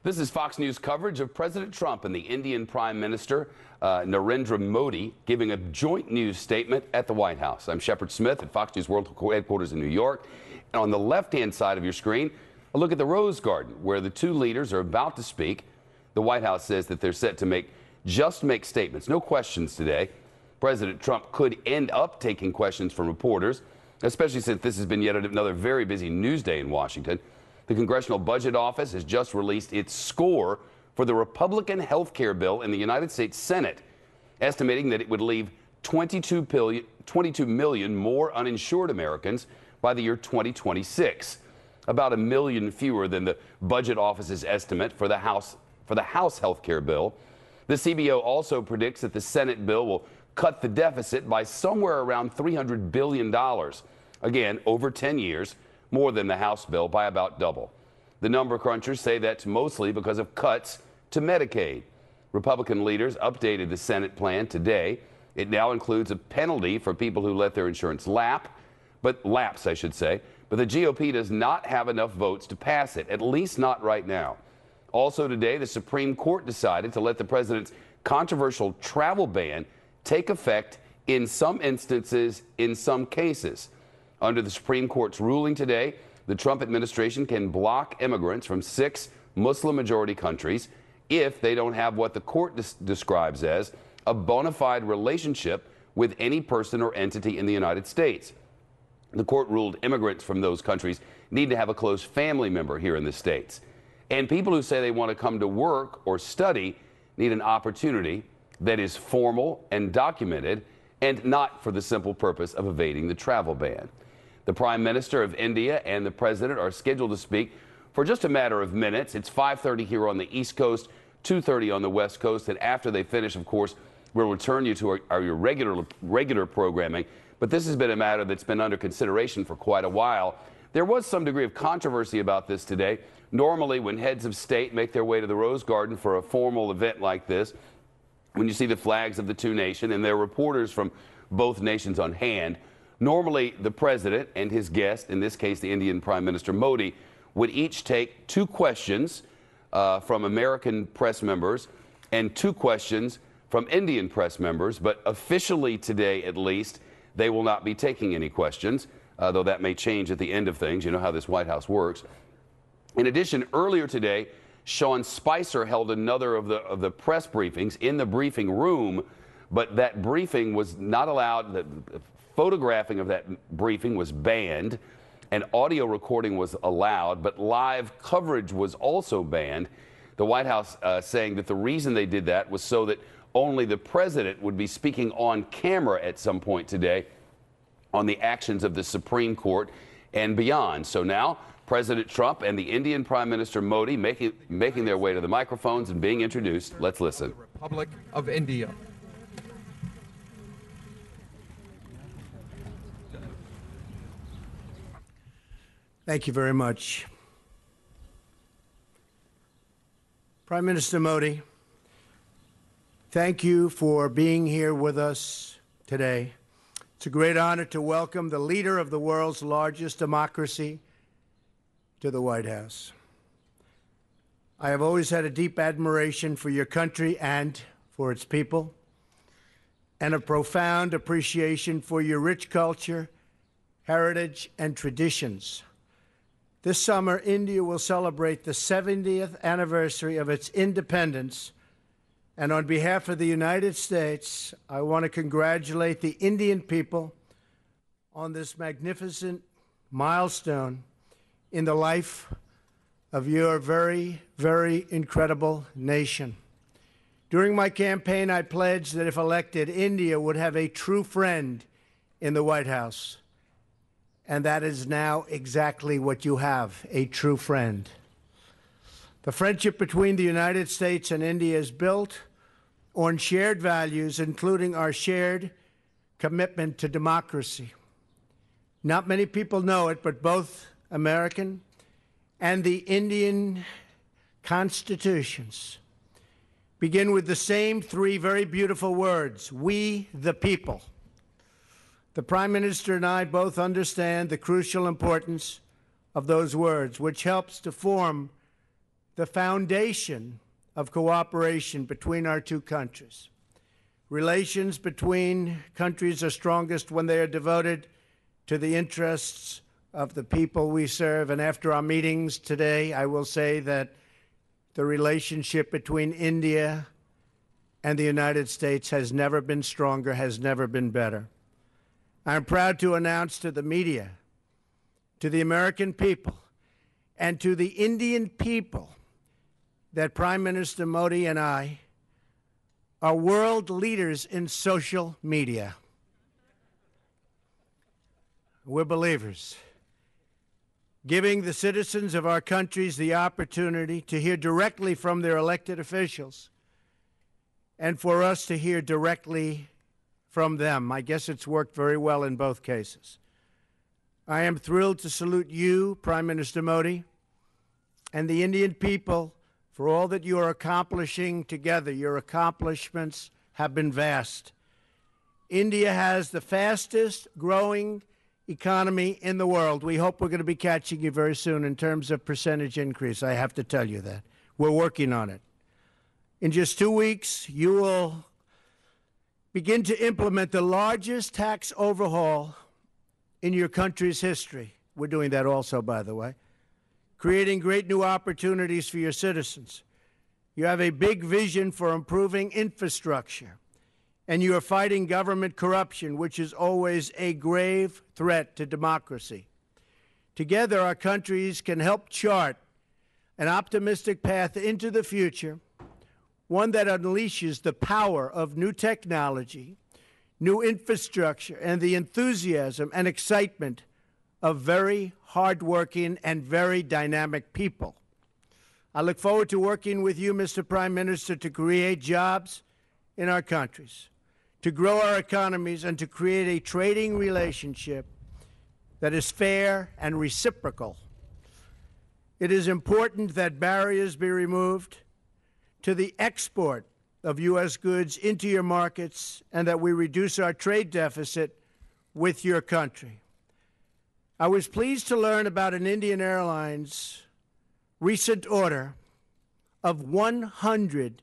This is Fox News coverage of President Trump and the Indian Prime Minister Narendra Modi giving a joint news statement at the White House. I'm Shepard Smith at Fox News World Headquarters in New York. And on the left-hand side of your screen, a look at the Rose Garden, where the two leaders are about to speak. The White House says that they're set to make statements. No questions today. President Trump could end up taking questions from reporters, especially since this has been yet another very busy news day in Washington. The Congressional Budget Office has just released its score for the Republican health care bill in the United States Senate, estimating that it would leave 22 million more uninsured Americans by the year 2026, about 1 million fewer than the Budget Office's estimate for the House health care bill. The CBO also predicts that the Senate bill will cut the deficit by somewhere around $300 billion. Again, over 10 years. More than the House bill by about double. The number crunchers say that's mostly because of cuts to Medicaid. Republican leaders updated the Senate plan today. It now includes a penalty for people who let their insurance lapse, but the GOP does not have enough votes to pass it, at least not right now. Also today, the Supreme Court decided to let the president's controversial travel ban take effect in some instances, in some cases. Under the Supreme Court's ruling today, the Trump administration can block immigrants from 6 Muslim-majority countries if they don't have what the court describes as a bona fide relationship with any person or entity in the United States. The court ruled immigrants from those countries need to have a close family member here in the States. And people who say they want to come to work or study need an opportunity that is formal and documented, and not for the simple purpose of evading the travel ban. The Prime Minister of India and the President are scheduled to speak for just a matter of minutes. It's 5:30 here on the East Coast, 2:30 on the West Coast, and after they finish, of course, we'll return you to your regular programming. But this has been a matter that's been under consideration for quite a while. There was some degree of controversy about this today. Normally, when heads of state make their way to the Rose Garden for a formal event like this, when you see the flags of the two nations and there are reporters from both nations on hand, normally the president and his guest, in this case the Indian Prime Minister Modi, would each take 2 questions from American press members and 2 questions from Indian press members. But officially today, at least, they will not be taking any questions, though that may change at the end of things. You know how this White House works. In addition, earlier today, Sean Spicer held another of the press briefings in the briefing room, but that briefing was not allowed. The photographing of that briefing was banned, and audio recording was allowed, but live coverage was also banned. The White House saying that the reason they did that was so that only the president would be speaking on camera at some point today on the actions of the Supreme Court and beyond. So now President Trump and the Indian Prime Minister Modi making their way to the microphones and being introduced. Let's listen. The Republic of India. Thank you very much. Prime Minister Modi, thank you for being here with us today. It's a great honor to welcome the leader of the world's largest democracy to the White House. I have always had a deep admiration for your country and for its people, and a profound appreciation for your rich culture, heritage, and traditions. This summer, India will celebrate the 70th anniversary of its independence, and on behalf of the United States, I want to congratulate the Indian people on this magnificent milestone in the life of your very, very incredible nation. During my campaign, I pledged that if elected, India would have a true friend in the White House. And that is now exactly what you have, a true friend. The friendship between the United States and India is built on shared values, including our shared commitment to democracy. Not many people know it, but both American and the Indian constitutions begin with the same 3 very beautiful words: we the people. The Prime Minister and I both understand the crucial importance of those words, which helps to form the foundation of cooperation between our two countries. Relations between countries are strongest when they are devoted to the interests of the people we serve. And after our meetings today, I will say that the relationship between India and the United States has never been stronger, has never been better. I'm proud to announce to the media, to the American people, and to the Indian people that Prime Minister Modi and I are world leaders in social media. We're believers, giving the citizens of our countries the opportunity to hear directly from their elected officials and for us to hear directly from them. I guess it's worked very well in both cases. I am thrilled to salute you, Prime Minister Modi, and the Indian people for all that you are accomplishing together. Your accomplishments have been vast. India has the fastest growing economy in the world. We hope we're going to be catching you very soon in terms of percentage increase. I have to tell you that. We're working on it. In just 2 weeks, you will begin to implement the largest tax overhaul in your country's history. We're doing that also, by the way, creating great new opportunities for your citizens. You have a big vision for improving infrastructure, and you are fighting government corruption, which is always a grave threat to democracy. Together, our countries can help chart an optimistic path into the future, one that unleashes the power of new technology, new infrastructure, and the enthusiasm and excitement of very hardworking and very dynamic people. I look forward to working with you, Mr. Prime Minister, to create jobs in our countries, to grow our economies, and to create a trading relationship that is fair and reciprocal. It is important that barriers be removed to the export of U.S. goods into your markets and that we reduce our trade deficit with your country. I was pleased to learn about an Indian Airlines recent order of 100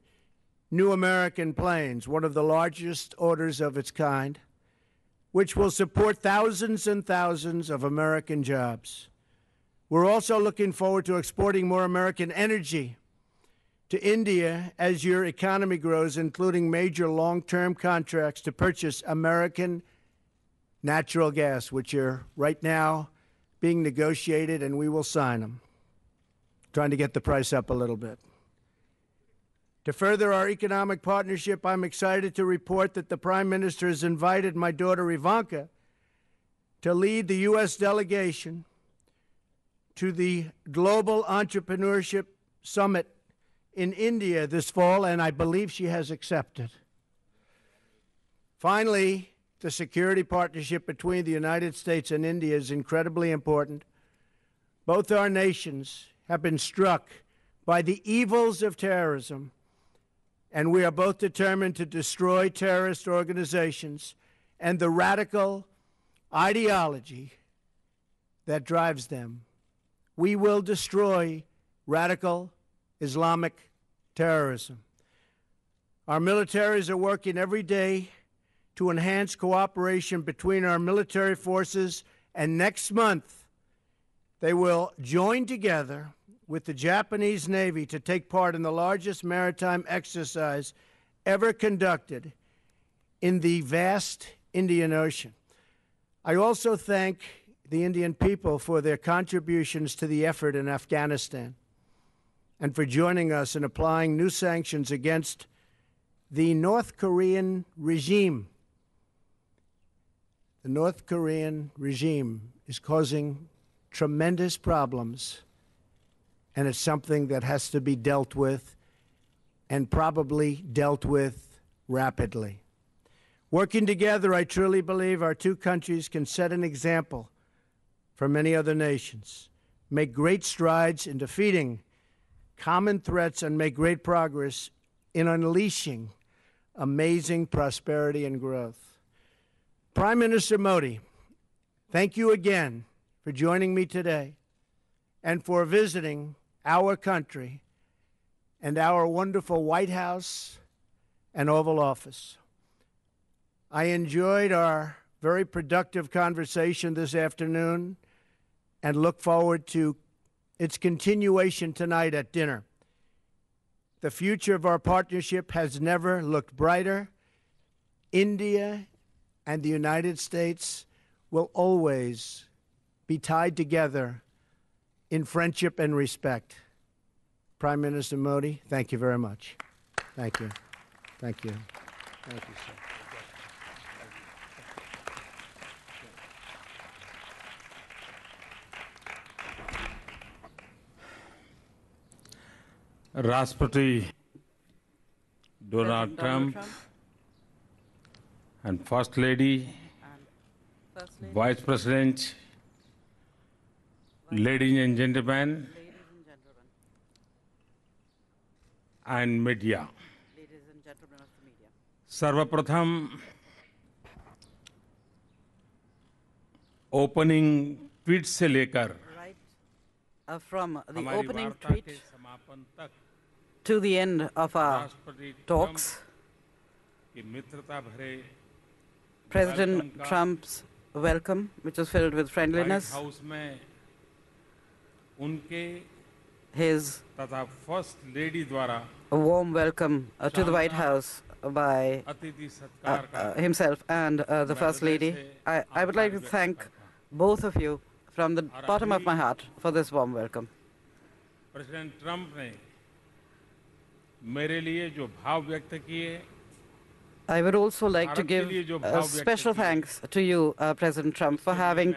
new American planes, one of the largest orders of its kind, which will support thousands and thousands of American jobs. We're also looking forward to exporting more American energy to India as your economy grows, including major long-term contracts to purchase American natural gas, which are right now being negotiated, and we will sign them, trying to get the price up a little bit. To further our economic partnership, I'm excited to report that the Prime Minister has invited my daughter Ivanka to lead the U.S. delegation to the Global Entrepreneurship Summit in India this fall, and I believe she has accepted. Finally, the security partnership between the United States and India is incredibly important. Both our nations have been struck by the evils of terrorism, and we are both determined to destroy terrorist organizations and the radical ideology that drives them. We will destroy radical Islamic terrorism. Our militaries are working every day to enhance cooperation between our military forces, and next month they will join together with the Japanese Navy to take part in the largest maritime exercise ever conducted in the vast Indian Ocean. I also thank the Indian people for their contributions to the effort in Afghanistan and for joining us in applying new sanctions against the North Korean regime. The North Korean regime is causing tremendous problems, and it's something that has to be dealt with, and probably dealt with rapidly. Working together, I truly believe our two countries can set an example for many other nations, make great strides in defeating common threats, and make great progress in unleashing amazing prosperity and growth. Prime Minister Modi, thank you again for joining me today and for visiting our country and our wonderful White House and Oval Office. I enjoyed our very productive conversation this afternoon and look forward to its continuation tonight at dinner. The future of our partnership has never looked brighter. India and the United States will always be tied together in friendship and respect. Prime Minister Modi, thank you very much. Thank you. Thank you. Thank you, sir. Rashtrapati Donald Trump and First Lady, Vice President, ladies and gentlemen, and media. Ladies and gentlemen of the media. सर्वप्रथम opening tweet से लेकर Right from the हमारी opening वार्ता tweet के समापन तक to the end of our राष्ट्रपति talks, की मित्रता भरे President Trump's welcome, which was filled with white friendliness, house में उनके his तथा फर्स्ट लेडी द्वारा a warm welcome to the White House by अतिथि सत्कार का himself and the First Lady. I would like to thank both of you from the bottom of my heart for this warm welcome. President Trump ने मेरे लिए जो भाव व्यक्त किए I would also like to give special thanks to you, President Trump, for having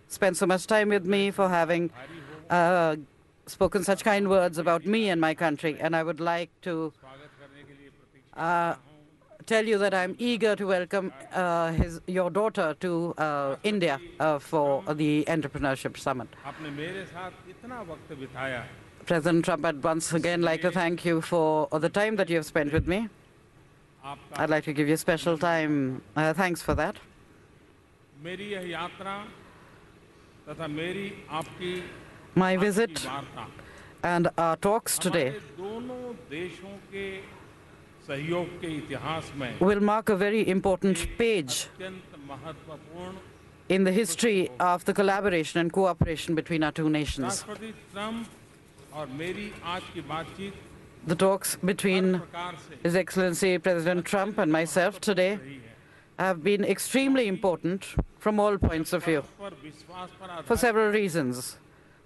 spent so much time with me, for having spoken such kind words about me and my country. And I would like to tell you that I'm eager to welcome your daughter to India for the Entrepreneurship Summit. आपने मेरे साथ इतना वक्त बिताया President Trump, I'd once again like to thank you for the time that you have spent with me. I'd like to give you special time. Thanks for that. मेरी यह यात्रा तथा मेरी आपकी My आपकी visit वार्ता and our talks today हमारे दोनों देशों के सहयोग के इतिहास में will mark a very important page अत्यंत महत्वपूर्ण in the history of the collaboration and cooperation between our two nations. राष्ट्रपति ट्रंप और मेरी आज की बातचीत The talks between प्रकार से His Excellency President Trump and myself today रही है have been extremely important from all points of view पर विश्वास पर for आधारित several reasons.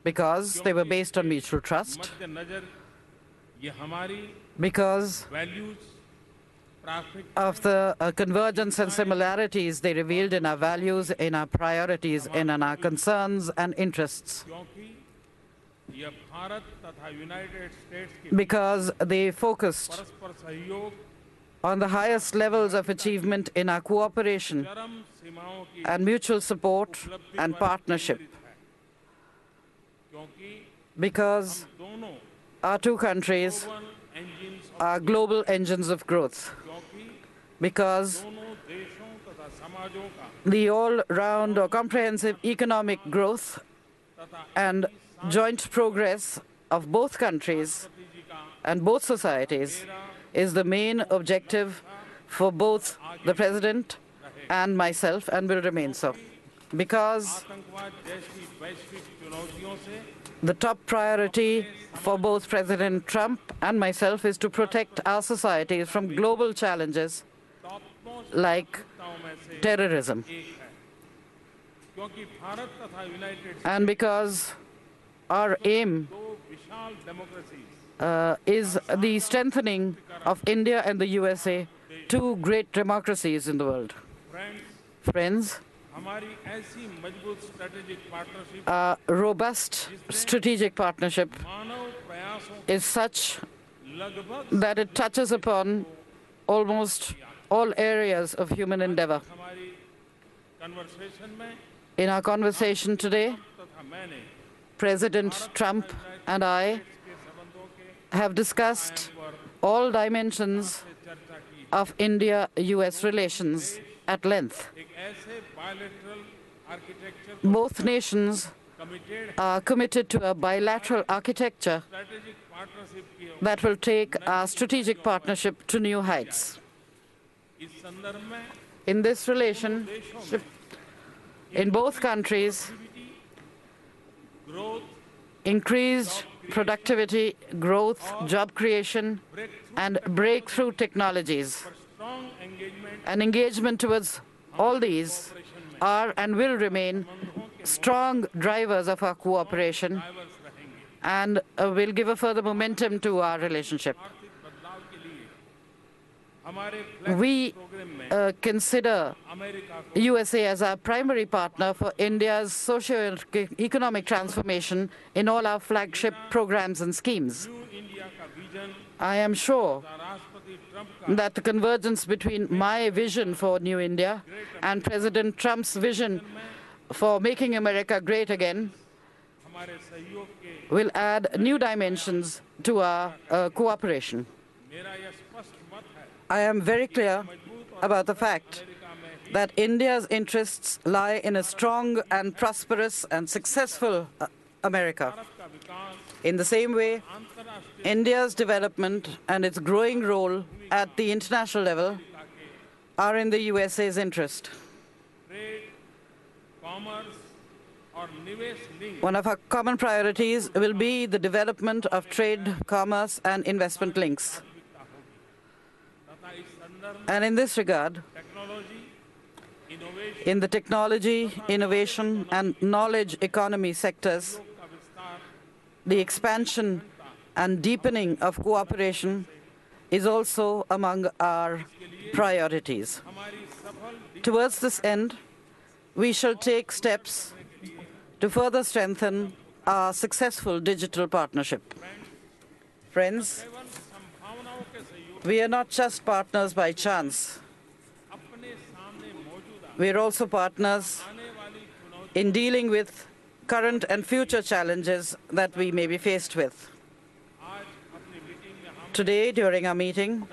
Because they were based on mutual trust, मद्देनजर ये हमारी because वैल्यूज प्राथमिक of the convergence and similarities they revealed in our values, in our priorities, and in our concerns and interests. क्योंकि यह भारत तथा United states के Because they focused परस्पर सहयोग on the highest levels of achievement in our cooperation चरम सीमाओं की and mutual support and partnership. है क्योंकि Because दोनों our two countries one engines are global engines of growth. क्योंकि Because दोनों देशों तथा समाजों का the all-round or comprehensive economic growth तथा and joint progress of both countries जी का and both societies is the main objective for both the President and myself, and will remain so. Because आतंकवाद जैसी वैश्विक चुनौतियों से the top priority for both President Trump and myself is to protect our societies from global challenges topmost like नेताओं में से terrorism. एक है क्योंकि भारत तथा United And because our aim दो विशाल democracies is the strengthening of India and the USA, two great democracies in the world. Friends Friends, हमारी ऐसी मजबूत strategic partnership a robust strategic partnership मानव प्रयासों is such लगभग that it touches upon almost all areas of human endeavor. हमारी conversation में In our conversation today, तथा मैंने President Trump and I के संबंधों के have discussed all dimensions चर्चा की of India-US relations at length. एक ऐसे bilateral architecture Both nations committed are committed to a bilateral architecture strategic that will take our strategic partnership to new heights. In this relationship, in both countries, increased productivity, growth, job creation, and breakthrough technologies, and engagement towards all these are and will remain strong drivers of our cooperation and will give a further momentum to our relationship. We consider USA as our primary partner for India's socio-economic transformation in all our flagship programs and schemes. I am sure that the convergence between my vision for New India and President Trump's vision for making America great again will add new dimensions to our cooperation. I am very clear about the fact that India's interests lie in a strong and prosperous and successful America. In the same way, India's development and its growing role at the international level are in the USA's interest. One of our common priorities will be the development of trade, commerce, and investment links. And in this regard, in the technology, innovation, and knowledge economy sectors, the expansion and deepening of cooperation is also among our priorities. Towards this end, we shall take steps to further strengthen our successful digital partnership. Friends, we are not just partners by chance. We are also partners in dealing with current and future challenges that we may be faced with. Today, during our meeting,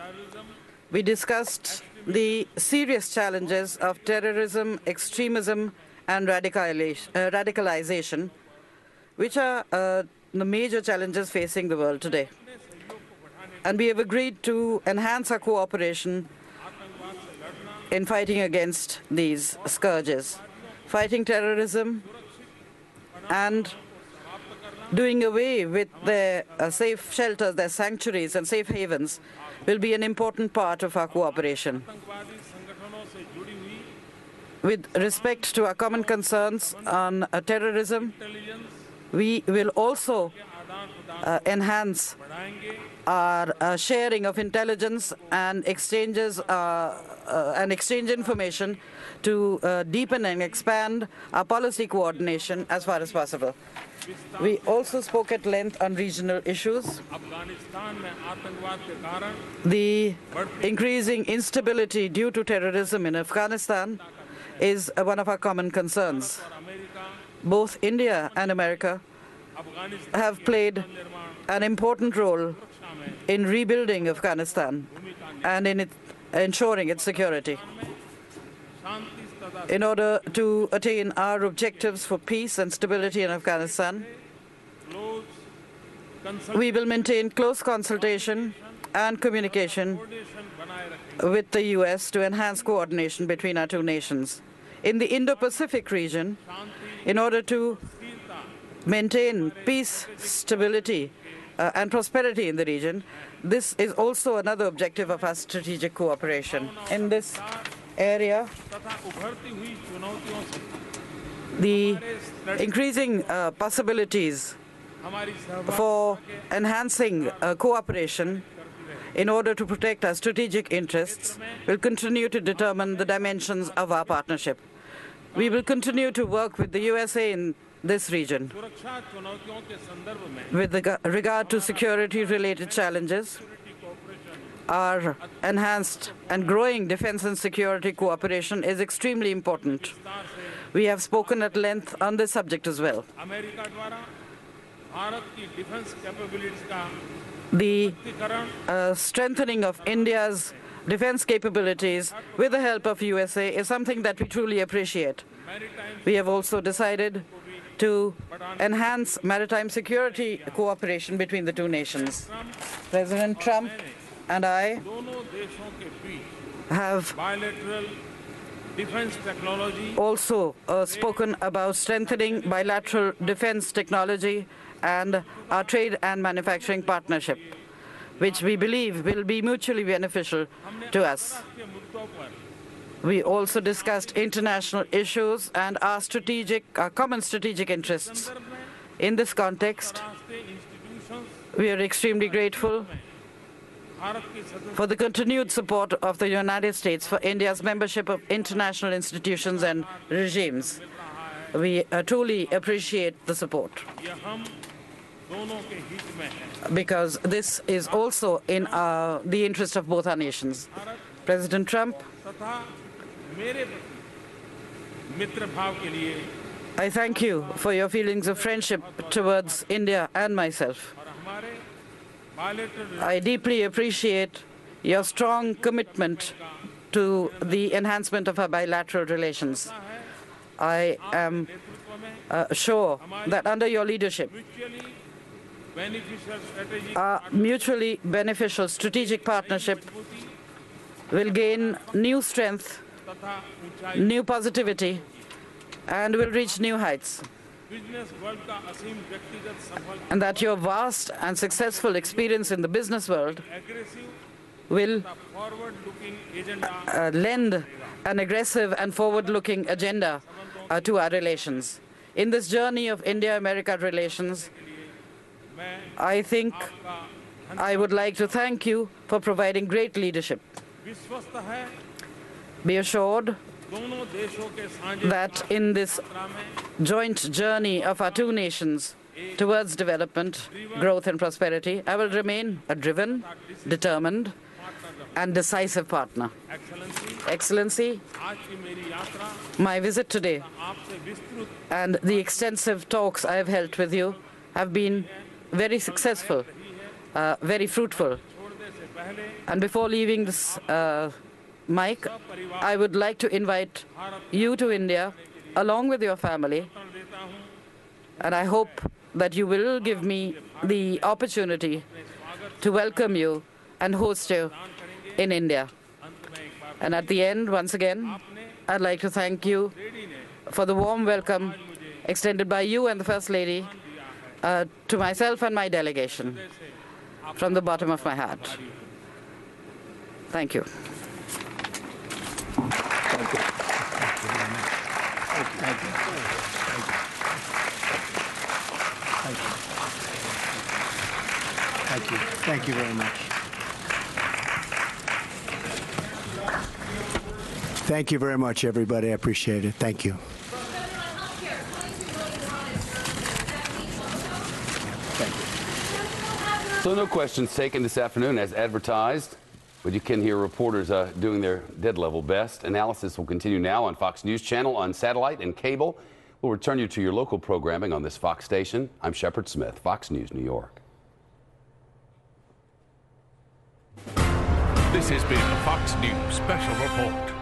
we discussed the serious challenges of terrorism, extremism, and radicalization, which are the major challenges facing the world today. And we have agreed to enhance our cooperation in fighting against these scourges. Fighting terrorism and doing away with their safe shelters, their sanctuaries and safe havens will be an important part of our cooperation. With respect to our common concerns on terrorism, we will also enhance our sharing of intelligence and exchange information to deepen and expand our policy coordination as far as possible. We also spoke at length on regional issues. The increasing instability due to terrorism in Afghanistan is one of our common concerns. Both India and America have played an important role in rebuilding Afghanistan and in ensuring its security. In order to attain our objectives for peace and stability in Afghanistan, we will maintain close consultation and communication with the U.S. to enhance coordination between our two nations. In the Indo-Pacific region, in order to maintain peace, stability, and prosperity in the region, this is also another objective of our strategic cooperation. In this area, the increasing possibilities for enhancing cooperation in order to protect our strategic interests will continue to determine the dimensions of our partnership. We will continue to work with the USA in this region. With regard to security-related challenges, our enhanced and growing defense and security cooperation is extremely important. We have spoken at length on this subject as well. The strengthening of India's defense capabilities with the help of USA is something that we truly appreciate. We have also decided to enhance maritime security cooperation between the two nations. President Trump and I have bilateral defense technology also spoken about strengthening bilateral defense technology and our trade and manufacturing partnership, which we believe will be mutually beneficial to us. We also discussed international issues and our common strategic interests. In this context, we are extremely grateful for the continued support of the United States for India's membership of international institutions and regimes. We truly appreciate the support, because this is also in the interest of both our nations. President Trump, I thank you for your feelings of friendship towards India and myself. I deeply appreciate your strong commitment to the enhancement of our bilateral relations. I am sure that under your leadership, our mutually beneficial strategic partnership will gain new strength, new positivity, and will reach new heights. And that your vast and successful experience in the business world will lend an aggressive and forward-looking agenda to our relations. In this journey of India-America relations, I think I would like to thank you for providing great leadership. Be assured that in this joint journey of our two nations towards development, growth and prosperity, I will remain a driven, determined and decisive partner. Excellency, my visit today and the extensive talks I have held with you have been very successful, very fruitful. And before leaving this mic, I would like to invite you to India along with your family, and I hope that you will give me the opportunity to welcome you and host you in India. And at the end, once again, I'd like to thank you for the warm welcome extended by you and the First Lady to myself and my delegation from the bottom of my heart. Thank you. Thank you. Thank you very much. Thank you very much, everybody. I appreciate it. Thank you. So no questions taken this afternoon as advertised, but you can hear reporters doing their dead level best. Analysis will continue now on Fox News Channel, on satellite and cable. We'll return you to your local programming on this Fox station. I'm Shepard Smith, Fox News, New York. This has been a Fox News Special Report.